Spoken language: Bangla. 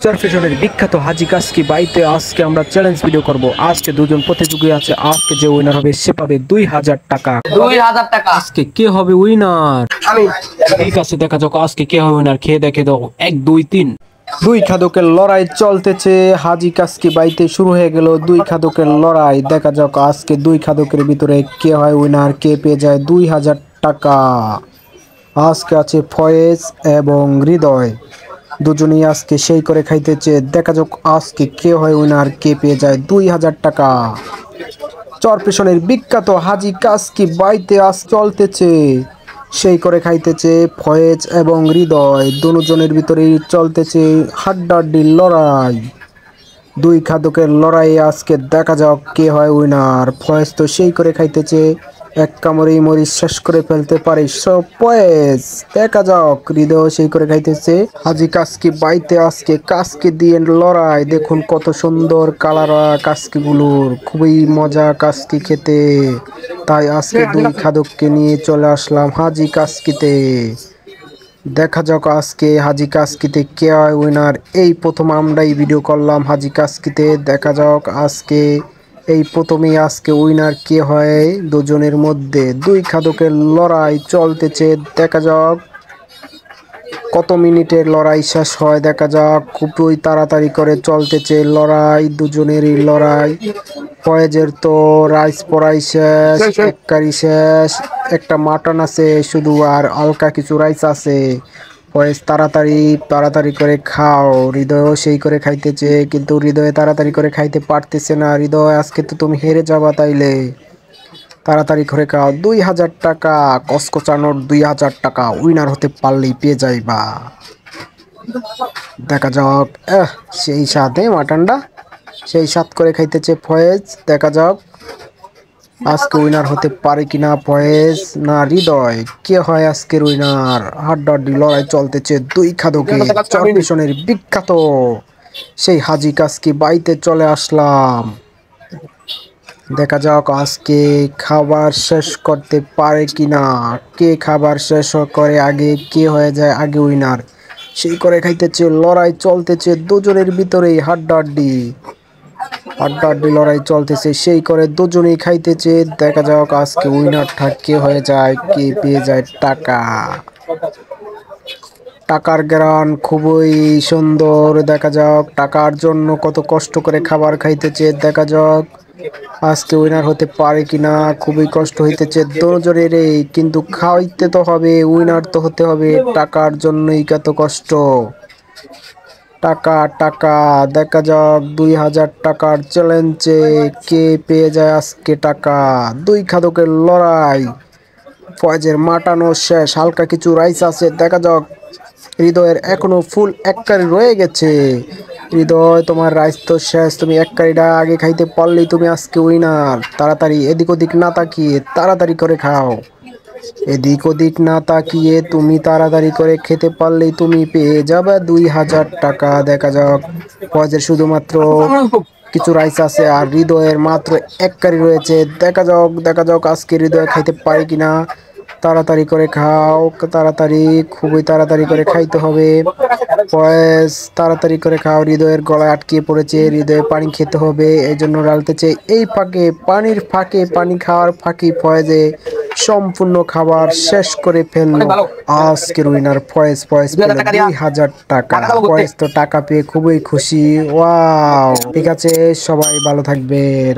চরফেশনের বিখ্যাত হাজি কাসকি বাইতে আজকে আমরা চ্যালেঞ্জ ভিডিও করব। আজকে দুজন প্রতিযোগী আছে, আজকে যে উইনার হবে সে পাবে 2000 টাকা। 2000 টাকা। আজকে কে হবে উইনার? ঠিক আছে, দেখা যাক আজকে কে হবে উইনার। খেয়ে দেখে দাও। 1 2 3। দুই খাদকের লড়াই চলতেছে হাজি কাসকি বাইতে শুরু হয়ে গেল। দুই খাদকের লড়াই, দেখা যাক আজকে দুই খাদকের ভিতরে কে হয় উইনার, কে পেয়ে যায় 2000 টাকা। আজকে আছে ফয়েজ এবং হৃদয়, দুজনেই আজকে সেই করে খাইতেছে। দেখা যাক আজকে কে হয় উইনার, কে পেয়ে যায় 2000 টাকা। চরপেশনের বিখ্যাত হাজি কাসকি বাইতে আজ চলতেছে, সেই করে খাইতেছে ফয়েজ এবং হৃদয়, দুজনের ভিতরেই চলতেছে হাড্ডাহাড্ডির লড়াই। দুই খাদকের লড়াই আজকে, দেখা যাক কে হয় উইনার। ফয়েজ তো সেই করে খাইতেছে, এক কামড়েই মরিচ শেষ করে ফেলতে পারে সব ফয়েজ। দেখা যাক হৃদয় সেই করে খাইতেছে। হাজি কাসকি বাইতে আজকে কাসকি দিয়ে লড়াই, দেখুন কত সুন্দর কালার কাসকি গুলোর, খুবই মজা কাসকি খেতে। তাই আজকে দুই খাদককে নিয়ে চলে আসলাম হাজি কাসকিতে। দেখা যাক আজকে হাজি কাসকিতে কে হয় উইনার। এই প্রথম আমরাই ভিডিও করলাম হাজি কাসকিতে, দেখা যাক আজকে এই প্রথমেই আজকে উইনার কে হয়। দুজনের মধ্যে দুই খাদকের লড়াই চলতেছে, দেখা যাক কত মিনিটের লড়াই শেষ হয়। দেখা যাক, খুবই তাড়াতাড়ি করে চলতেছে লড়াই, দুজনেরই লড়াই। ফয়েজের তো রাইস পড়াই শেষ, এক কারি শেষ, একটা মাটন আছে শুধু, আর হালকা কিছু রাইস আছে। ফয়েজ তাড়াতাড়ি তাড়াতাড়ি করে খাও। হৃদয়ও সেই করে খাইতেছে, কিন্তু হৃদয়ে তাড়াতাড়ি করে খাইতে পারতেছে না। হৃদয় আজকে তো তুমি হেরে যাবা, তাইলে তাড়াতাড়ি করে খাও। 2000 টাকা, কসকসানোর 2000 টাকা, উইনার হতে পারলেই পেয়ে যাইবা। দেখা যাক, সেই সাথে মাটনটা সেই স্বাদ করে খাইতেছে ফয়েজ। দেখা যাক আজকে উইনার হতে পারে কিনা ফয়েজ না হৃদয়, কে হয় আজকের উইনার। হাড্ডাহাড্ডি লড়াই চলতেছে দুই খাদকে। চরপেশনের বিখ্যাত সেই হাজি কাসকি বাইতে চলে আসলাম। দেখা যাক আজকে খাবার শেষ করতে পারে কিনা, কে খাবার শেষ করে আগে কে হয়ে যায় আগে উইনার, সেই করে খাইতেছে। লড়াই চলতেছে দুজনের ভিতরেই, হাড্ডাহাড্ডি হাড্ডাহাড্ডি লড়াই চলতেছে, সেই করে দুজনেই খাইতেছে। দেখা যাক আজকে উইনারটা কে হয়ে যায়, কে পেয়ে যায় টাকা। টাকার গ্রান খুবই সুন্দর, দেখা যাক টাকার জন্য কত কষ্ট করে খাবার খাইতেছে। দেখা যাক আজকে উইনার হতে পারে কিনা, খুবই কষ্ট হইতেছে দুজনের, কিন্তু খাইতে তো হবে, উইনার তো হতে হবে, টাকার জন্যই কত কষ্ট। টাকা টাকা, দেখা যাক 2000 টাকার চ্যালেঞ্জে কে পেয়ে যায় আজকে টাকা। দুই খাদকের লড়াই, ফয়েজের মাটানো শেষ, হালকা কিছু রাইস আছে। দেখা যাক হৃদয়ের এখনো ফুল এক কারি রয়ে গেছে। হৃদয়, তোমার রাইস তো শেষ, তুমি এক কারিটা আগে খাইতে পারলেই তুমি আজকে উইনার। তাড়াতাড়ি এদিক ওদিক না তাকিয়ে তাড়াতাড়ি করে খাও, এদিক ওদিক না তাকিয়ে তুমি তাড়াতাড়ি করে খেতে পারলেই তুমি পেয়ে যাবে 2000 টাকা। দেখা যাক ফয়েজের শুধুমাত্র কিছু রাইস আছে, আর হৃদয়ের মাত্র এক কারি রয়েছে। দেখা যাক আজকে হৃদয় খাইতে পারে কিনা। তাড়াতাড়ি করে খাও, তাড়াতাড়ি, খুবই তাড়াতাড়ি করে খাইতে হবে। ফয়েজ তাড়াতাড়ি করে খাও, হৃদয়ের গলায় আটকে পড়েছে, হৃদয়ে পানি খেতে হবে, এই জন্য ডালতেছে। এই ফাঁকে, পানির ফাঁকে, পানি খাওয়ার ফাঁকে ফয়েজে সম্পূর্ণ খাবার শেষ করে ফেললো। আজকের উইনার ফয়েজ। ফয়েজ পেল 2000 টাকা। ফয়েজ তো টাকা পেয়ে খুবই খুশি। ওয়াও, ঠিক আছে, সবাই ভালো থাকবেন।